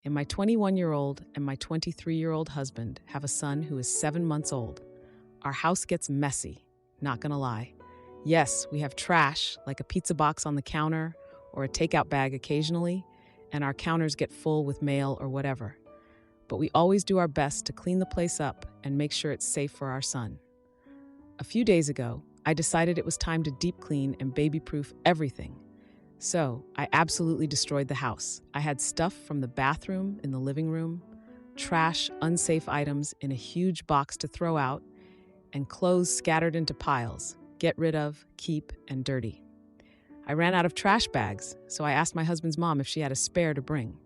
And my 21-year-old and my 23-year-old husband have a son who is 7 months old. Our house gets messy, not gonna lie. Yes, we have trash, like a pizza box on the counter or a takeout bag occasionally, and our counters get full with mail or whatever. But we always do our best to clean the place up and make sure it's safe for our son. A few days ago, I decided it was time to deep clean and baby-proof everything. So, I absolutely destroyed the house. I had stuff from the bathroom in the living room, trash, unsafe items in a huge box to throw out, and clothes scattered into piles, get rid of, keep, and dirty. I ran out of trash bags, so I asked my husband's mom if she had a spare to bring.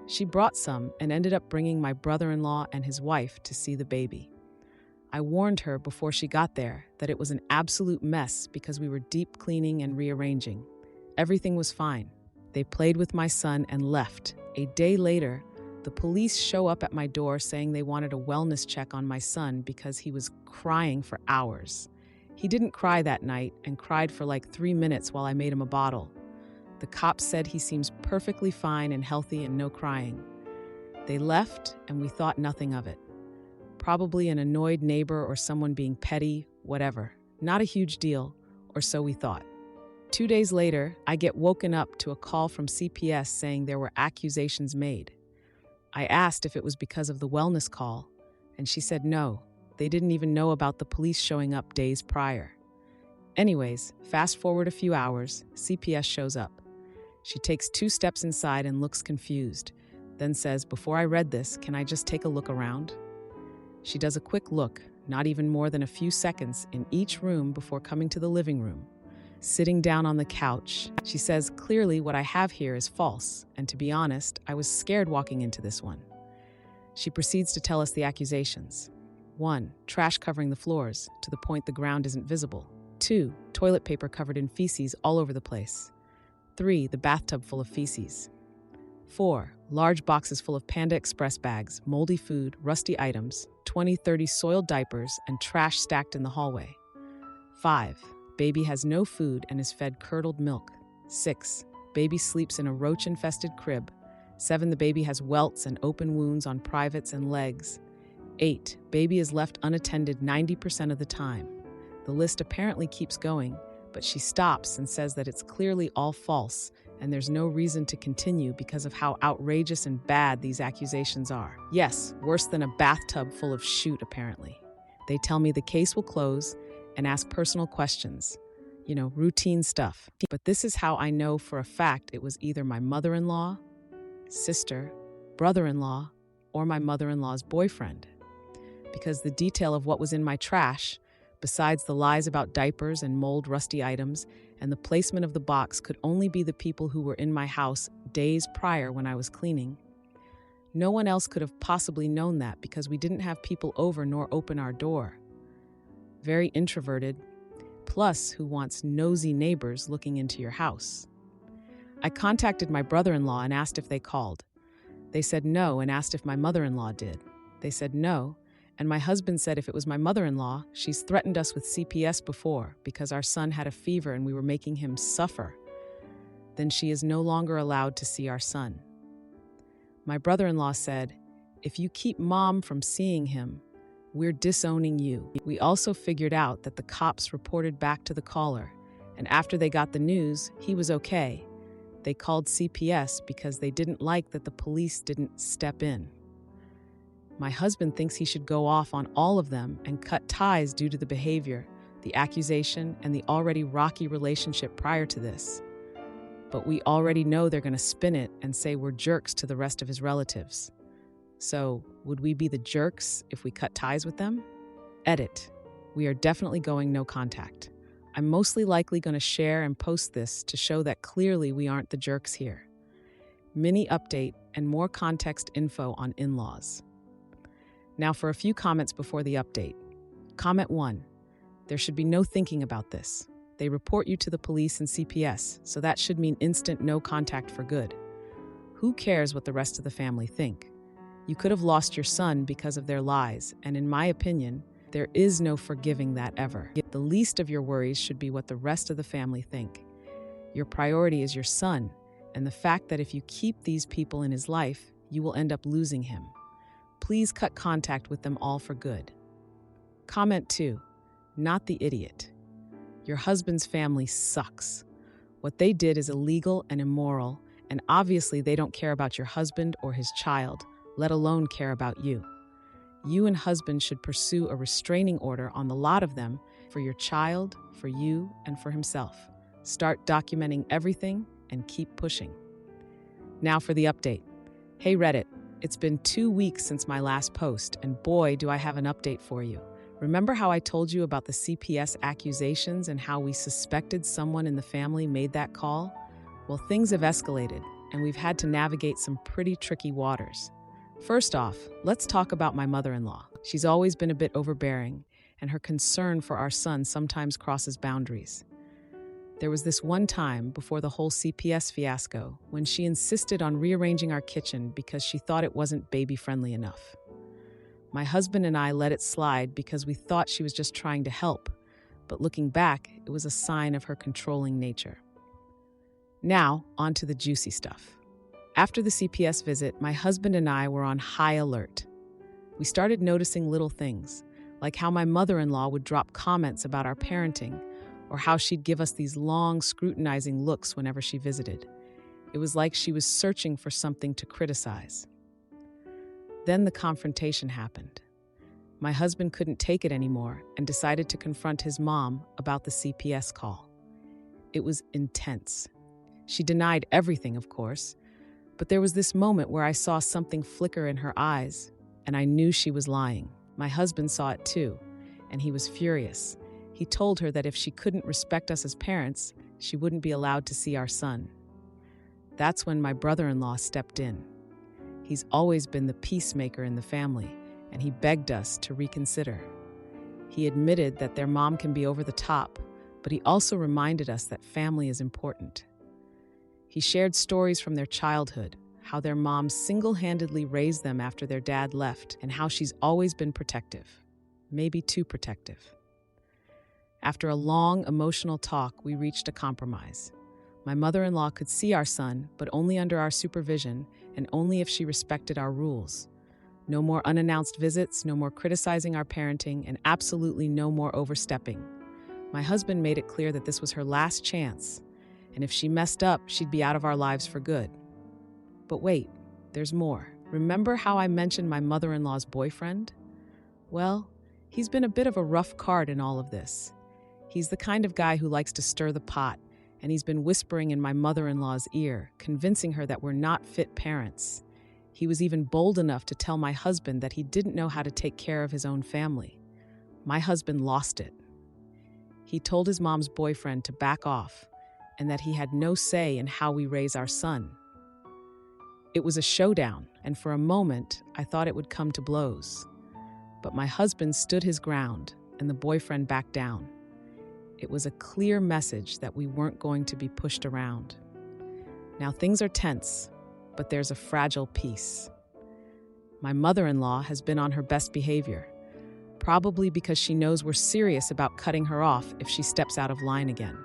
She brought some and ended up bringing my brother-in-law and his wife to see the baby. I warned her before she got there that it was an absolute mess because we were deep cleaning and rearranging. Everything was fine. They played with my son and left. A day later, the police show up at my door saying they wanted a wellness check on my son because he was crying for hours. He didn't cry that night and cried for like 3 minutes while I made him a bottle. The cops said he seems perfectly fine and healthy and no crying. They left and we thought nothing of it. Probably an annoyed neighbor or someone being petty, whatever. Not a huge deal, or so we thought. 2 days later, I get woken up to a call from CPS saying there were accusations made. I asked if it was because of the wellness call, and she said no, they didn't even know about the police showing up days prior. Anyways, fast forward a few hours, CPS shows up. She takes 2 steps inside and looks confused, then says, "Before I read this, can I just take a look around?" She does a quick look, not even more than a few seconds, in each room before coming to the living room. Sitting down on the couch, she says, "Clearly what I have here is false, and to be honest, I was scared walking into this one." She proceeds to tell us the accusations. 1. Trash covering the floors, to the point the ground isn't visible. 2. Toilet paper covered in feces all over the place. 3. The bathtub full of feces. 4. Large boxes full of Panda Express bags, moldy food, rusty items, 20-30 soiled diapers, and trash stacked in the hallway. 5. Baby has no food and is fed curdled milk. 6. Baby sleeps in a roach-infested crib. 7. The baby has welts and open wounds on privates and legs. 8. Baby is left unattended 90% of the time. The list apparently keeps going, but she stops and says that it's clearly all false and there's no reason to continue because of how outrageous and bad these accusations are. Yes, worse than a bathtub full of shoot, apparently. They tell me the case will close and ask personal questions. Routine stuff. But this is how I know for a fact it was either my mother-in-law, sister, brother-in-law, or my mother-in-law's boyfriend. Because the detail of what was in my trash, besides the lies about diapers and mold rusty items, and the placement of the box could only be the people who were in my house days prior when I was cleaning. No one else could have possibly known that because we didn't have people over nor open our door. Very introverted, plus who wants nosy neighbors looking into your house. I contacted my brother-in-law and asked if they called. They said no and asked if my mother-in-law did. They said no, and my husband said if it was my mother-in-law, she's threatened us with CPS before because our son had a fever and we were making him suffer. Then she is no longer allowed to see our son. My brother-in-law said, "If you keep mom from seeing him, we're disowning you." We also figured out that the cops reported back to the caller, and after they got the news, he was okay. They called CPS because they didn't like that the police didn't step in. My husband thinks he should go off on all of them and cut ties due to the behavior, the accusation, and the already rocky relationship prior to this. But we already know they're going to spin it and say we're jerks to the rest of his relatives. So, would we be the jerks if we cut ties with them? Edit. We are definitely going no contact. I'm mostly likely going to share and post this to show that clearly we aren't the jerks here. Mini update and more context info on in-laws. Now for a few comments before the update. Comment 1. There should be no thinking about this. They report you to the police and CPS, so that should mean instant no contact for good. Who cares what the rest of the family think? You could have lost your son because of their lies, and in my opinion, there is no forgiving that ever. The least of your worries should be what the rest of the family think. Your priority is your son, and the fact that if you keep these people in his life, you will end up losing him. Please cut contact with them all for good. Comment 2. Not the idiot. Your husband's family sucks. What they did is illegal and immoral, and obviously they don't care about your husband or his child, let alone care about you. You and husband should pursue a restraining order on the lot of them for your child, for you, and for himself. Start documenting everything and keep pushing. Now for the update. Hey Reddit, it's been 2 weeks since my last post, and boy, do I have an update for you. Remember how I told you about the CPS accusations and how we suspected someone in the family made that call? Well, things have escalated, and we've had to navigate some pretty tricky waters. First off, let's talk about my mother-in-law. She's always been a bit overbearing, and her concern for our son sometimes crosses boundaries. There was this one time before the whole CPS fiasco when she insisted on rearranging our kitchen because she thought it wasn't baby-friendly enough. My husband and I let it slide because we thought she was just trying to help, but looking back, it was a sign of her controlling nature. Now, on to the juicy stuff. After the CPS visit, my husband and I were on high alert. We started noticing little things, like how my mother-in-law would drop comments about our parenting, or how she'd give us these long, scrutinizing looks whenever she visited. It was like she was searching for something to criticize. Then the confrontation happened. My husband couldn't take it anymore and decided to confront his mom about the CPS call. It was intense. She denied everything, of course, but there was this moment where I saw something flicker in her eyes, and I knew she was lying. My husband saw it too, and he was furious. He told her that if she couldn't respect us as parents, she wouldn't be allowed to see our son. That's when my brother-in-law stepped in. He's always been the peacemaker in the family, and he begged us to reconsider. He admitted that their mom can be over the top, but he also reminded us that family is important. He shared stories from their childhood, how their mom single-handedly raised them after their dad left, and how she's always been protective, maybe too protective. After a long, emotional talk, we reached a compromise. My mother-in-law could see our son, but only under our supervision and only if she respected our rules. No more unannounced visits, no more criticizing our parenting, and absolutely no more overstepping. My husband made it clear that this was her last chance, and if she messed up, she'd be out of our lives for good. But wait, there's more. Remember how I mentioned my mother-in-law's boyfriend? Well, he's been a bit of a rough card in all of this. He's the kind of guy who likes to stir the pot, and he's been whispering in my mother-in-law's ear, convincing her that we're not fit parents. He was even bold enough to tell my husband that he didn't know how to take care of his own family. My husband lost it. He told his mom's boyfriend to back off, and that he had no say in how we raise our son. It was a showdown, and for a moment, I thought it would come to blows. But my husband stood his ground, and the boyfriend backed down. It was a clear message that we weren't going to be pushed around. Now things are tense, but there's a fragile piece. My mother-in-law has been on her best behavior, probably because she knows we're serious about cutting her off if she steps out of line again.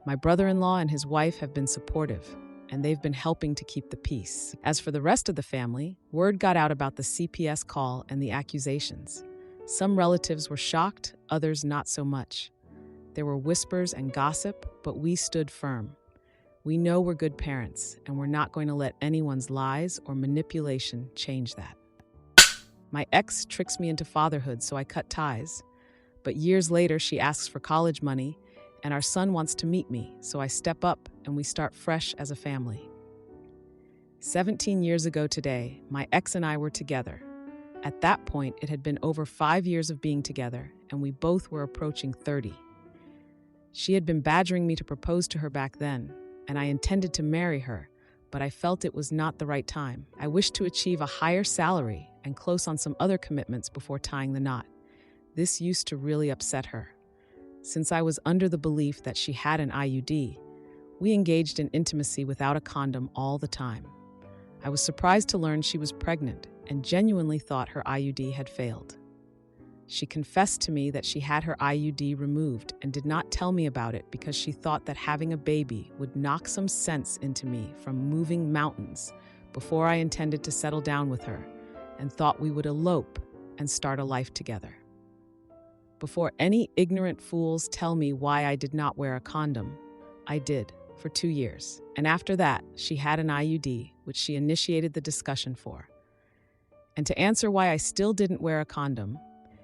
My brother-in-law and his wife have been supportive, and they've been helping to keep the peace. As for the rest of the family, word got out about the CPS call and the accusations. Some relatives were shocked, others not so much. There were whispers and gossip, but we stood firm. We know we're good parents, and we're not going to let anyone's lies or manipulation change that. My ex tricks me into fatherhood, so I cut ties. But years later, she asks for college money, and our son wants to meet me, so I step up and we start fresh as a family. 17 years ago today, my ex and I were together. At that point, it had been over 5 years of being together, and we both were approaching 30. She had been badgering me to propose to her back then, and I intended to marry her, but I felt it was not the right time. I wished to achieve a higher salary and close on some other commitments before tying the knot. This used to really upset her. Since I was under the belief that she had an IUD, we engaged in intimacy without a condom all the time. I was surprised to learn she was pregnant and genuinely thought her IUD had failed. She confessed to me that she had her IUD removed and did not tell me about it because she thought that having a baby would knock some sense into me from moving mountains, before I intended to settle down with her and thought we would elope and start a life together. Before any ignorant fools tell me why I did not wear a condom, I did for 2 years. And after that, she had an IUD, which she initiated the discussion for. And to answer why I still didn't wear a condom,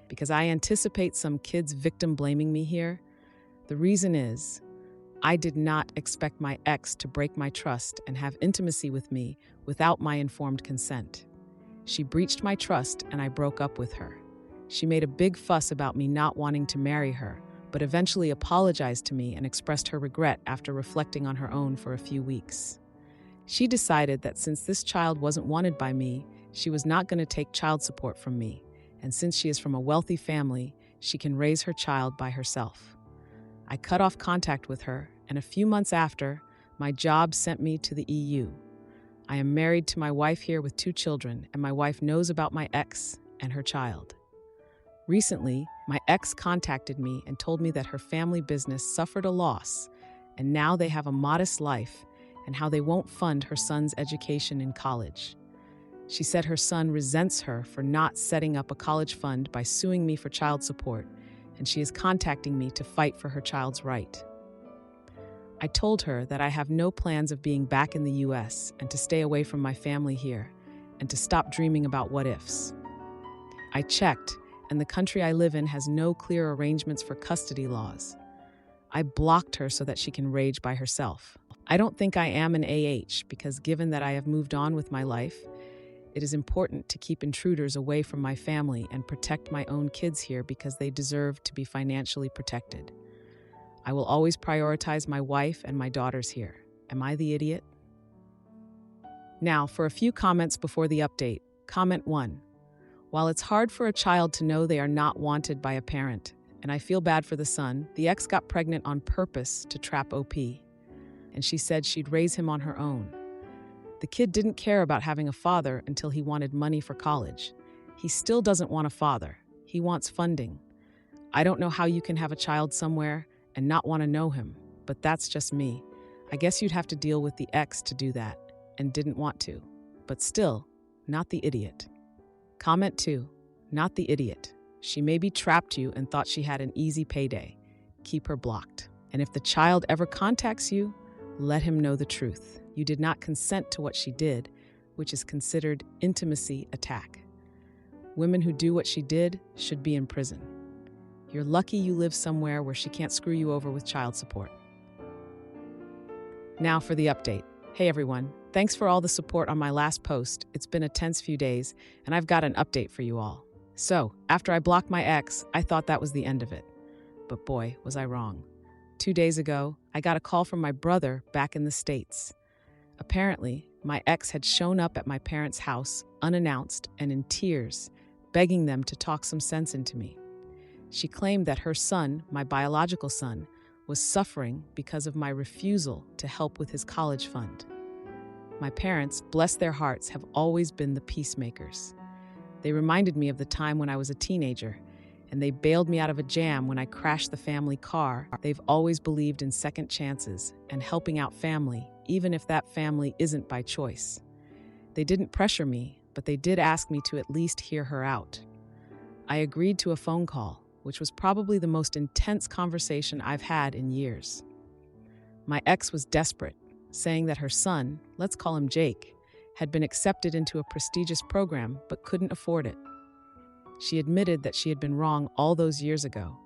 because I anticipate some kids victim blaming me here, the reason is I did not expect my ex to break my trust and have intimacy with me without my informed consent. She breached my trust and I broke up with her. She made a big fuss about me not wanting to marry her, but eventually apologized to me and expressed her regret after reflecting on her own for a few weeks. She decided that since this child wasn't wanted by me, she was not going to take child support from me, and since she is from a wealthy family, she can raise her child by herself. I cut off contact with her, and a few months after, my job sent me to the EU. I am married to my wife here with 2 children, and my wife knows about my ex and her child. Recently, my ex contacted me and told me that her family business suffered a loss, and now they have a modest life, and how they won't fund her son's education in college. She said her son resents her for not setting up a college fund by suing me for child support, and she is contacting me to fight for her child's right. I told her that I have no plans of being back in the US and to stay away from my family here and to stop dreaming about what-ifs. I checked, and the country I live in has no clear arrangements for custody laws. I blocked her so that she can rage by herself. I don't think I am an AH because given that I have moved on with my life, it is important to keep intruders away from my family and protect my own kids here because they deserve to be financially protected. I will always prioritize my wife and my daughters here. Am I the idiot? Now, for a few comments before the update. Comment 1. While it's hard for a child to know they are not wanted by a parent, and I feel bad for the son, the ex got pregnant on purpose to trap OP, and she said she'd raise him on her own. The kid didn't care about having a father until he wanted money for college. He still doesn't want a father. He wants funding. I don't know how you can have a child somewhere and not want to know him, but that's just me. I guess you'd have to deal with the ex to do that, and didn't want to. But still, not the idiot. Comment 2. Not the idiot. She maybe trapped you and thought she had an easy payday. Keep her blocked. And if the child ever contacts you, let him know the truth. You did not consent to what she did, which is considered intimacy attack. Women who do what she did should be in prison. You're lucky you live somewhere where she can't screw you over with child support. Now for the update. Hey everyone, thanks for all the support on my last post. It's been a tense few days, and I've got an update for you all. So, after I blocked my ex, I thought that was the end of it. But boy, was I wrong. 2 days ago, I got a call from my brother back in the States. Apparently, my ex had shown up at my parents' house, unannounced and in tears, begging them to talk some sense into me. She claimed that her son, my biological son, was suffering because of my refusal to help with his college fund. My parents, bless their hearts, have always been the peacemakers. They reminded me of the time when I was a teenager, and they bailed me out of a jam when I crashed the family car. They've always believed in second chances and helping out family, even if that family isn't by choice. They didn't pressure me, but they did ask me to at least hear her out. I agreed to a phone call, which was probably the most intense conversation I've had in years. My ex was desperate, saying that her son, let's call him Jake, had been accepted into a prestigious program but couldn't afford it. She admitted that she had been wrong all those years ago,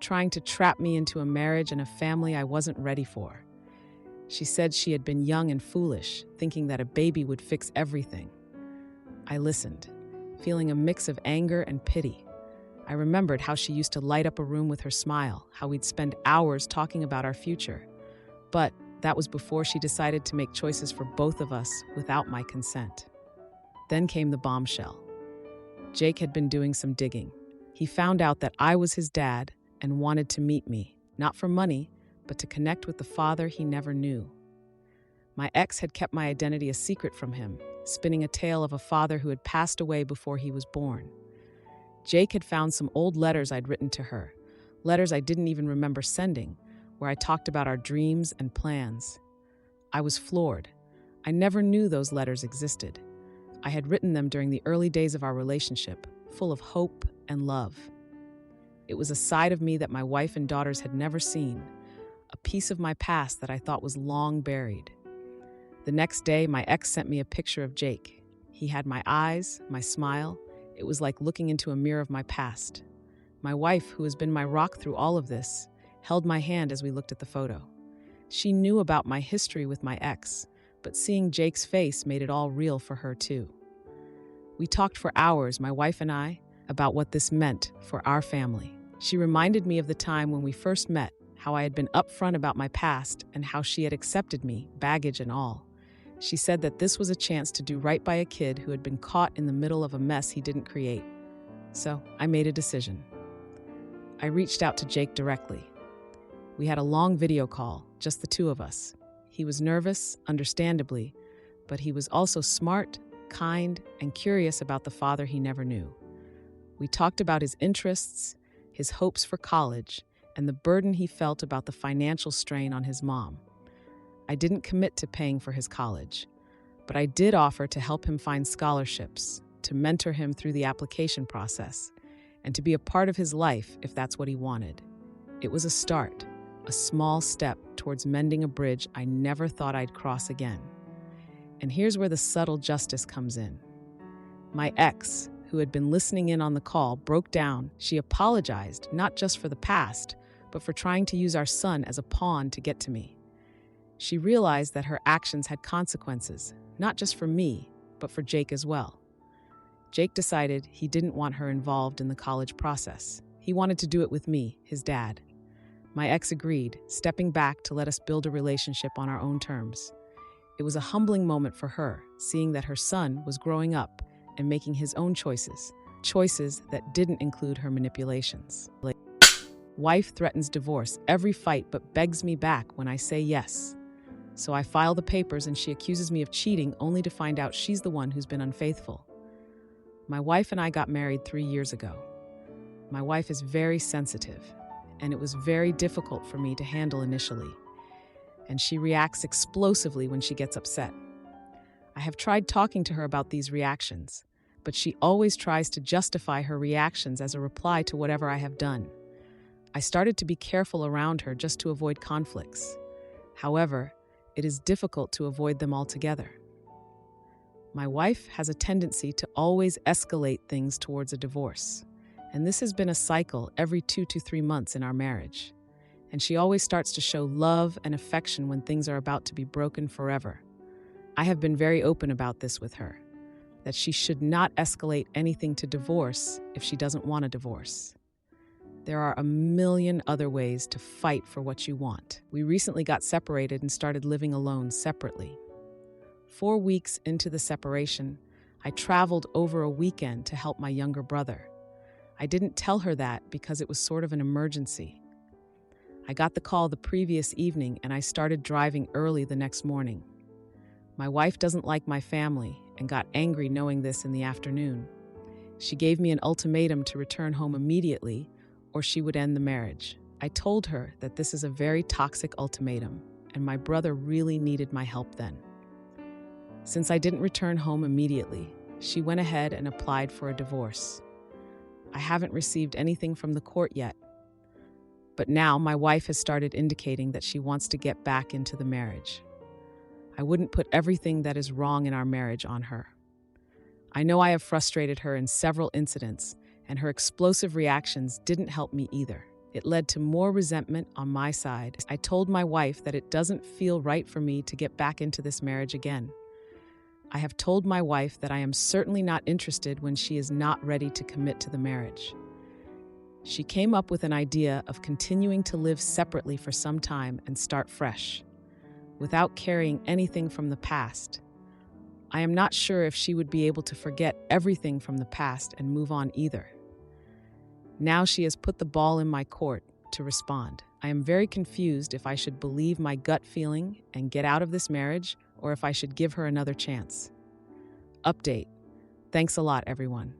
trying to trap me into a marriage and a family I wasn't ready for. She said she had been young and foolish, thinking that a baby would fix everything. I listened, feeling a mix of anger and pity. I remembered how she used to light up a room with her smile, how we'd spend hours talking about our future. But that was before she decided to make choices for both of us without my consent. Then came the bombshell. Jake had been doing some digging. He found out that I was his dad and wanted to meet me, not for money, but to connect with the father he never knew. My ex had kept my identity a secret from him, spinning a tale of a father who had passed away before he was born. Jake had found some old letters I'd written to her, letters I didn't even remember sending, where I talked about our dreams and plans. I was floored. I never knew those letters existed. I had written them during the early days of our relationship, full of hope and love. It was a side of me that my wife and daughters had never seen, a piece of my past that I thought was long buried. The next day, my ex sent me a picture of Jake. He had my eyes, my smile. It was like looking into a mirror of my past. My wife, who has been my rock through all of this, held my hand as we looked at the photo. She knew about my history with my ex, but seeing Jake's face made it all real for her too. We talked for hours, my wife and I, about what this meant for our family. She reminded me of the time when we first met, how I had been upfront about my past and how she had accepted me, baggage and all. She said that this was a chance to do right by a kid who had been caught in the middle of a mess he didn't create. So I made a decision. I reached out to Jake directly. We had a long video call, just the two of us. He was nervous, understandably, but he was also smart, kind, and curious about the father he never knew. We talked about his interests, his hopes for college, and the burden he felt about the financial strain on his mom. I didn't commit to paying for his college, but I did offer to help him find scholarships, to mentor him through the application process, and to be a part of his life if that's what he wanted. It was a start, a small step towards mending a bridge I never thought I'd cross again. And here's where the subtle justice comes in. My ex, who had been listening in on the call, broke down. She apologized, not just for the past, but for trying to use our son as a pawn to get to me. She realized that her actions had consequences, not just for me, but for Jake as well. Jake decided he didn't want her involved in the college process. He wanted to do it with me, his dad. My ex agreed, stepping back to let us build a relationship on our own terms. It was a humbling moment for her, seeing that her son was growing up and making his own choices that didn't include her manipulations. Wife threatens divorce every fight but begs me back when I say yes. So I file the papers and she accuses me of cheating only to find out she's the one who's been unfaithful. My wife and I got married 3 years ago. My wife is very sensitive, and it was very difficult for me to handle initially. And she reacts explosively when she gets upset. I have tried talking to her about these reactions, but she always tries to justify her reactions as a reply to whatever I have done. I started to be careful around her just to avoid conflicts. However, it is difficult to avoid them altogether. My wife has a tendency to always escalate things towards a divorce, and this has been a cycle every 2 to 3 months in our marriage. And she always starts to show love and affection when things are about to be broken forever. I have been very open about this with her, that she should not escalate anything to divorce if she doesn't want a divorce. There are a million other ways to fight for what you want. We recently got separated and started living alone separately. 4 weeks into the separation, I traveled over a weekend to help my younger brother. I didn't tell her that because it was sort of an emergency. I got the call the previous evening and I started driving early the next morning. My wife doesn't like my family and got angry knowing this in the afternoon. She gave me an ultimatum to return home immediately or she would end the marriage. I told her that this is a very toxic ultimatum and my brother really needed my help then. Since I didn't return home immediately, she went ahead and applied for a divorce. I haven't received anything from the court yet, but now my wife has started indicating that she wants to get back into the marriage. I wouldn't put everything that is wrong in our marriage on her. I know I have frustrated her in several incidents, and her explosive reactions didn't help me either. It led to more resentment on my side. I told my wife that it doesn't feel right for me to get back into this marriage again. I have told my wife that I am certainly not interested when she is not ready to commit to the marriage. She came up with an idea of continuing to live separately for some time and start fresh, without carrying anything from the past. I am not sure if she would be able to forget everything from the past and move on either. Now she has put the ball in my court to respond. I am very confused if I should believe my gut feeling and get out of this marriage or if I should give her another chance. Update. Thanks a lot, everyone.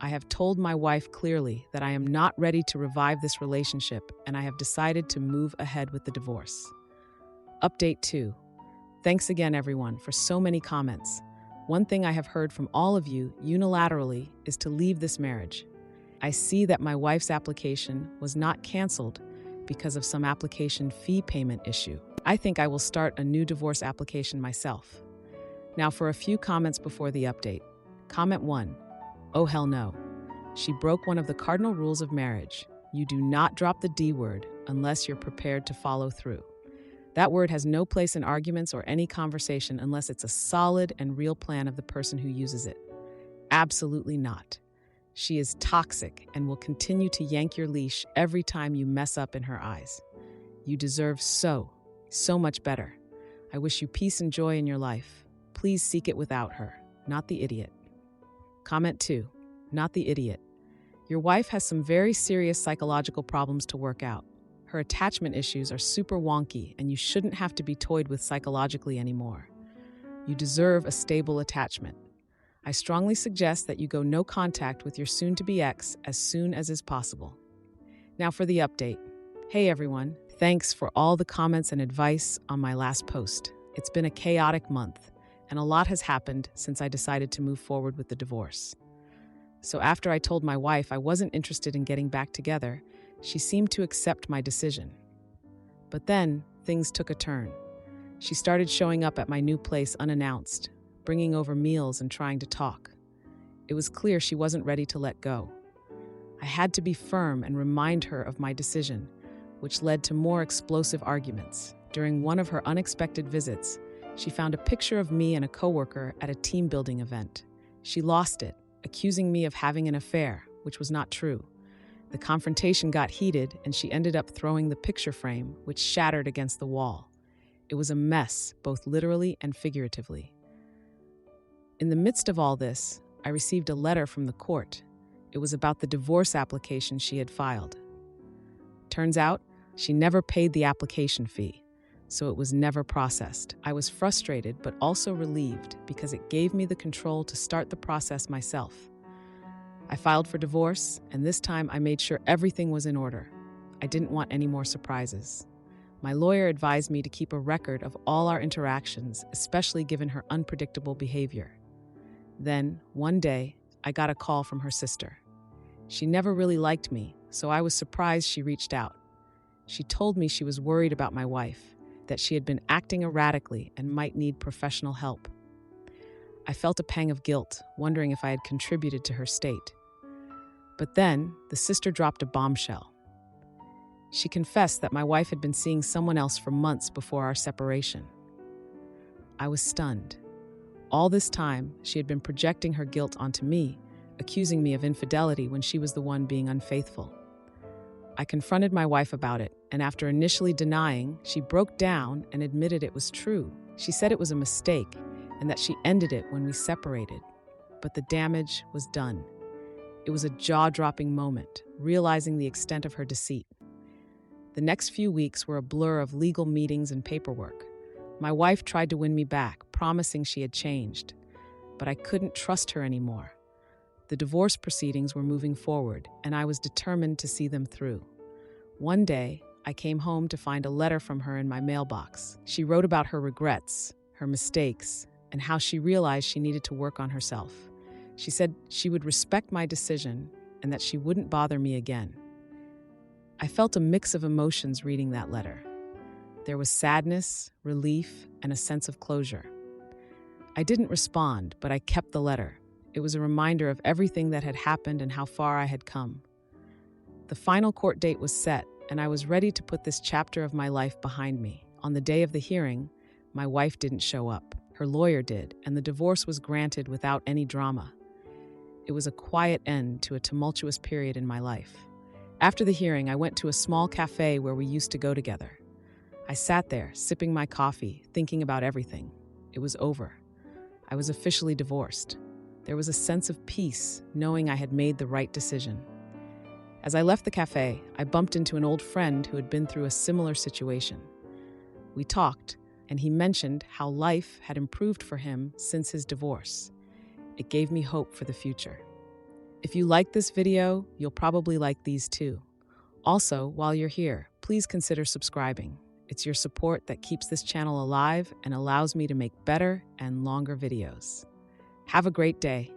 I have told my wife clearly that I am not ready to revive this relationship and I have decided to move ahead with the divorce. Update 2. Thanks again, everyone, for so many comments. One thing I have heard from all of you unilaterally is to leave this marriage. I see that my wife's application was not canceled because of some application fee payment issue. I think I will start a new divorce application myself. Now for a few comments before the update. Comment 1. Oh hell no. She broke one of the cardinal rules of marriage. You do not drop the D word unless you're prepared to follow through. That word has no place in arguments or any conversation unless it's a solid and real plan of the person who uses it. Absolutely not. She is toxic and will continue to yank your leash every time you mess up in her eyes. You deserve so much better. I wish you peace and joy in your life. Please seek it without her, not the idiot. Comment 2. Not the idiot. Your wife has some very serious psychological problems to work out. Her attachment issues are super wonky, and you shouldn't have to be toyed with psychologically anymore. You deserve a stable attachment. I strongly suggest that you go no contact with your soon-to-be ex as soon as is possible. Now for the update. Hey everyone, thanks for all the comments and advice on my last post. It's been a chaotic month, and a lot has happened since I decided to move forward with the divorce. So after I told my wife I wasn't interested in getting back together, she seemed to accept my decision. But then, things took a turn. She started showing up at my new place unannounced, bringing over meals and trying to talk. It was clear she wasn't ready to let go. I had to be firm and remind her of my decision, which led to more explosive arguments. During one of her unexpected visits, she found a picture of me and a coworker at a team building event. She lost it, accusing me of having an affair, which was not true. The confrontation got heated, and she ended up throwing the picture frame, which shattered against the wall. It was a mess, both literally and figuratively. In the midst of all this, I received a letter from the court. It was about the divorce application she had filed. Turns out, she never paid the application fee, so it was never processed. I was frustrated but also relieved because it gave me the control to start the process myself. I filed for divorce, and this time I made sure everything was in order. I didn't want any more surprises. My lawyer advised me to keep a record of all our interactions, especially given her unpredictable behavior. Then, one day, I got a call from her sister. She never really liked me, so I was surprised she reached out. She told me she was worried about my wife, that she had been acting erratically and might need professional help. I felt a pang of guilt, wondering if I had contributed to her state. But then, the sister dropped a bombshell. She confessed that my wife had been seeing someone else for months before our separation. I was stunned. All this time, she had been projecting her guilt onto me, accusing me of infidelity when she was the one being unfaithful. I confronted my wife about it, and after initially denying, she broke down and admitted it was true. She said it was a mistake and that she ended it when we separated. But the damage was done. It was a jaw-dropping moment, realizing the extent of her deceit. The next few weeks were a blur of legal meetings and paperwork. My wife tried to win me back, promising she had changed, but I couldn't trust her anymore. The divorce proceedings were moving forward, and I was determined to see them through. One day, I came home to find a letter from her in my mailbox. She wrote about her regrets, her mistakes, and how she realized she needed to work on herself. She said she would respect my decision and that she wouldn't bother me again. I felt a mix of emotions reading that letter. There was sadness, relief, and a sense of closure. I didn't respond, but I kept the letter. It was a reminder of everything that had happened and how far I had come. The final court date was set, and I was ready to put this chapter of my life behind me. On the day of the hearing, my wife didn't show up. Her lawyer did, and the divorce was granted without any drama. It was a quiet end to a tumultuous period in my life. After the hearing, I went to a small cafe where we used to go together. I sat there, sipping my coffee, thinking about everything. It was over. I was officially divorced. There was a sense of peace, knowing I had made the right decision. As I left the cafe, I bumped into an old friend who had been through a similar situation. We talked, and he mentioned how life had improved for him since his divorce. It gave me hope for the future. If you like this video, you'll probably like these too. Also, while you're here, please consider subscribing. It's your support that keeps this channel alive and allows me to make better and longer videos. Have a great day.